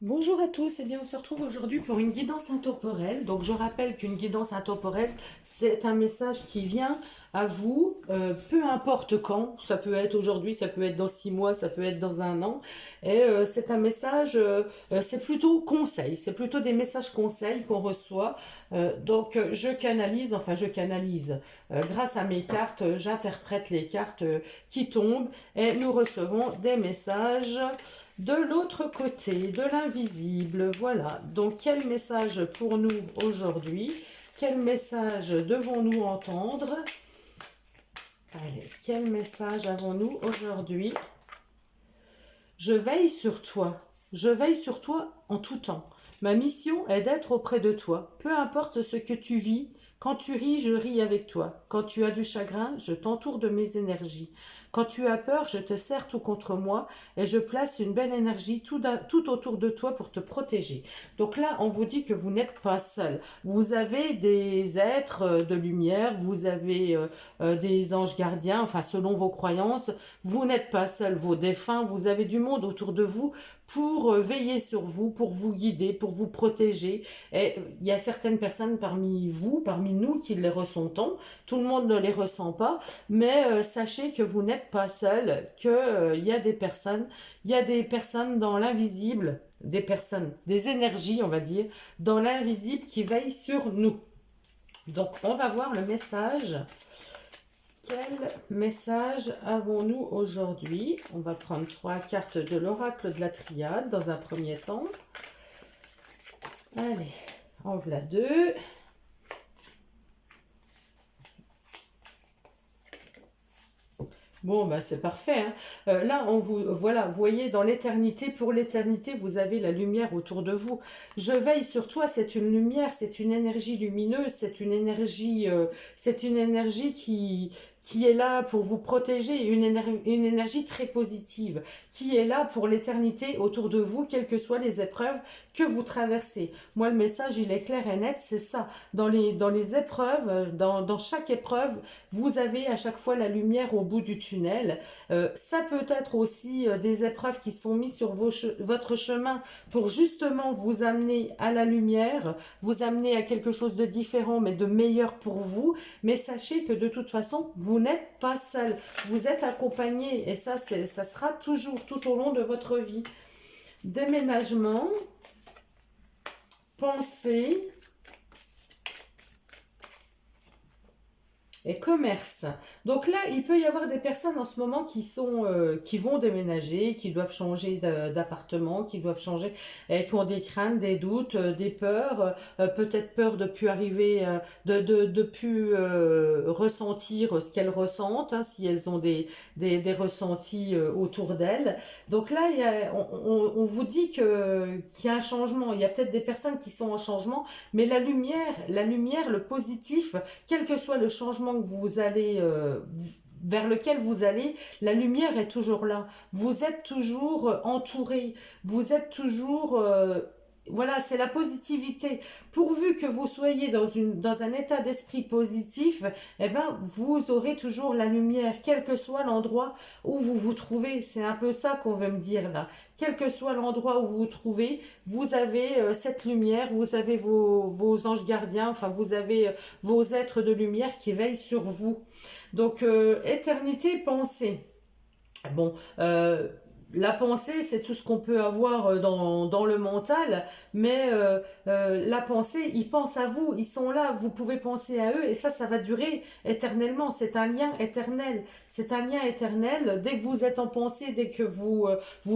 Bonjour à tous, eh bien on se retrouve aujourd'hui pour une guidance intemporelle. Donc je rappelle qu'une guidance intemporelle, c'est un message qui vient à vous, peu importe quand, ça peut être aujourd'hui, ça peut être dans 6 mois, ça peut être dans un an. Et c'est un message, c'est plutôt conseil, c'est plutôt des messages conseils qu'on reçoit. Donc je canalise, grâce à mes cartes, j'interprète les cartes qui tombent et nous recevons des messages de l'autre côté, de l'invisible. Voilà. Donc, quel message pour nous aujourd'hui? Quel message devons-nous entendre? Allez, quel message avons-nous aujourd'hui? Je veille sur toi. Je veille sur toi en tout temps. Ma mission est d'être auprès de toi. Peu importe ce que tu vis, quand tu ris, je ris avec toi. Quand tu as du chagrin, je t'entoure de mes énergies. Quand tu as peur, je te serre tout contre moi et je place une belle énergie tout autour de toi pour te protéger. Donc là, on vous dit que vous n'êtes pas seul. Vous avez des êtres de lumière, vous avez des anges gardiens, enfin selon vos croyances. Vous n'êtes pas seul, vos défunts, vous avez du monde autour de vous pour veiller sur vous, pour vous guider, pour vous protéger. Et il y a certaines personnes parmi vous, parmi nous, qui les ressentons. Tout le monde ne les ressent pas, mais sachez que vous n'êtes pas seul, qu'il y a des personnes dans l'invisible, des personnes, des énergies, on va dire, dans l'invisible qui veillent sur nous. Donc, on va voir le message. Quel message avons-nous aujourd'hui? On va prendre 3 cartes de l'oracle de la triade dans un premier temps. Allez, en voilà 2. Bon, bah c'est parfait, hein. Là, voilà, vous voyez, dans l'éternité, pour l'éternité, vous avez la lumière autour de vous. Je veille sur toi, c'est une lumière, c'est une énergie lumineuse, c'est une énergie qui est là pour vous protéger, une énergie très positive, qui est là pour l'éternité autour de vous, quelles que soient les épreuves que vous traversez. Moi, le message, il est clair et net, c'est ça. Dans les épreuves, dans chaque épreuve, vous avez à chaque fois la lumière au bout du tunnel. Ça peut être aussi des épreuves qui sont mises sur votre chemin pour justement vous amener à la lumière, vous amener à quelque chose de différent, mais de meilleur pour vous. Mais sachez que de toute façon, vous n'êtes pas seul. Vous êtes accompagné et ça sera toujours tout au long de votre vie. Déménagement, pensée et commerce. Donc là, il peut y avoir des personnes en ce moment qui vont déménager, qui doivent changer d'appartement, qui doivent changer, et qui ont des craintes, des doutes, des peurs, peut-être peur de plus arriver, de plus ressentir ce qu'elles ressentent, hein, si elles ont des ressentis autour d'elles. Donc là, on vous dit qu'il y a un changement. Il y a peut-être des personnes qui sont en changement, mais la lumière, le positif, quel que soit le changement que vous allez vers lequel vous allez, la lumière est toujours là. Vous êtes toujours entouré. Vous êtes toujours voilà, c'est la positivité. Pourvu que vous soyez dans un état d'esprit positif, eh ben, vous aurez toujours la lumière, quel que soit l'endroit où vous vous trouvez. C'est un peu ça qu'on veut me dire là. Quel que soit l'endroit où vous vous trouvez, vous avez cette lumière, vous avez vos anges gardiens, enfin, vous avez vos êtres de lumière qui veillent sur vous. Donc, éternité, pensée. Bon, la pensée, c'est tout ce qu'on peut avoir dans le mental, mais la pensée, ils pensent à vous, ils sont là, vous pouvez penser à eux, et ça va durer éternellement. C'est un lien éternel. C'est un lien éternel. Dès que vous êtes en pensée, dès que vous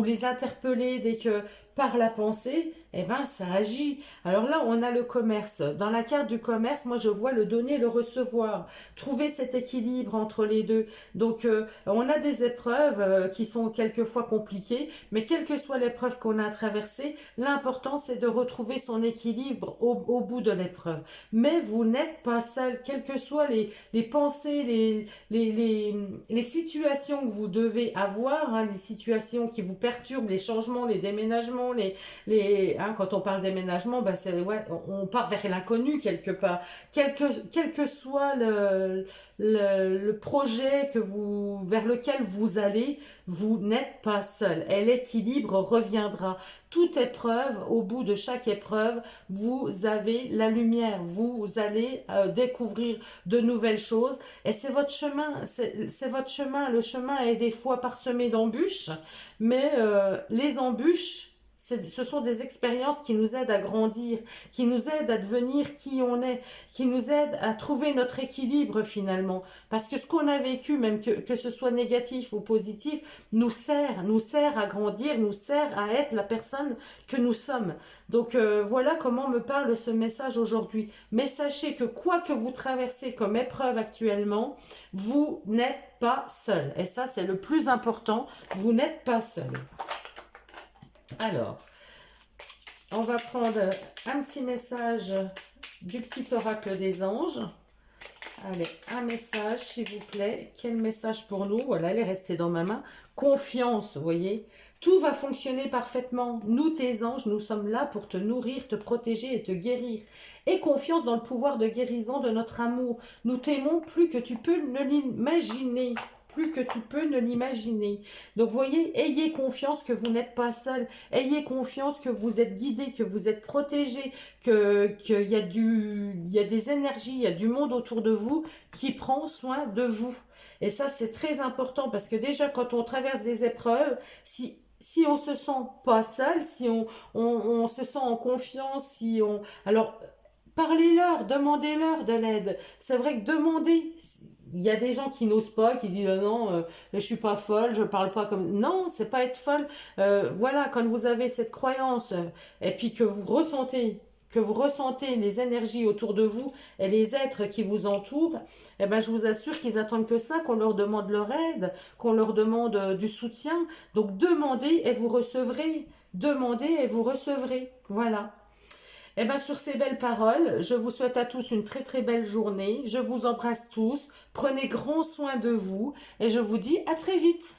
les interpellez, dès que par la pensée, eh ben ça agit. Alors là, on a le commerce. Dans la carte du commerce, moi je vois le donner et le recevoir. Trouver cet équilibre entre les deux. Donc on a des épreuves qui sont quelquefois compliquées, mais quelle que soit l'épreuve qu'on a à traverser, l'important c'est de retrouver son équilibre au bout de l'épreuve. Mais vous n'êtes pas seul, quelles que soient les pensées, les situations que vous devez avoir, hein, les situations qui vous perturbent, les changements, les déménagements, situations, quand on parle déménagement, ben ouais, on part vers l'inconnu quelque part. Quel que soit le projet vers lequel vous allez, vous n'êtes pas seul. Et l'équilibre reviendra. Toute épreuve, au bout de chaque épreuve, vous avez la lumière. Vous allez découvrir de nouvelles choses. Et c'est votre chemin. C'est votre chemin. Le chemin est des fois parsemé d'embûches. Mais les embûches, ce sont des expériences qui nous aident à grandir, qui nous aident à devenir qui on est, qui nous aident à trouver notre équilibre finalement. Parce que ce qu'on a vécu, même que ce soit négatif ou positif, nous sert à grandir, nous sert à être la personne que nous sommes. Donc voilà comment me parle ce message aujourd'hui. Mais sachez que quoi que vous traversez comme épreuve actuellement, vous n'êtes pas seul. Et ça, c'est le plus important. Vous n'êtes pas seul. Alors, on va prendre un petit message du petit oracle des anges. Allez, un message, s'il vous plaît. Quel message pour nous? Voilà, elle est restée dans ma main. Confiance, vous voyez. Tout va fonctionner parfaitement. Nous, tes anges, nous sommes là pour te nourrir, te protéger et te guérir. Et confiance dans le pouvoir de guérison de notre amour. Nous t'aimons plus que tu peux ne l'imaginer. Plus que tu peux ne l'imaginer. Donc, voyez, ayez confiance que vous n'êtes pas seul. Ayez confiance que vous êtes guidé, que vous êtes protégé, qu'il y a des énergies, il y a du monde autour de vous qui prend soin de vous. Et ça, c'est très important parce que déjà, quand on traverse des épreuves, si on se sent pas seul, si on se sent en confiance, alors, parlez-leur, demandez-leur de l'aide. C'est vrai que demander, il y a des gens qui n'osent pas, qui disent non, je suis pas folle, je parle pas comme... Non, c'est pas être folle. Voilà, quand vous avez cette croyance et puis que vous ressentez les énergies autour de vous et les êtres qui vous entourent, eh ben, je vous assure qu'ils attendent que ça, qu'on leur demande leur aide, qu'on leur demande du soutien. Donc, demandez et vous recevrez. Demandez et vous recevrez. Voilà. Eh bien, sur ces belles paroles, je vous souhaite à tous une très très belle journée. Je vous embrasse tous. Prenez grand soin de vous et je vous dis à très vite.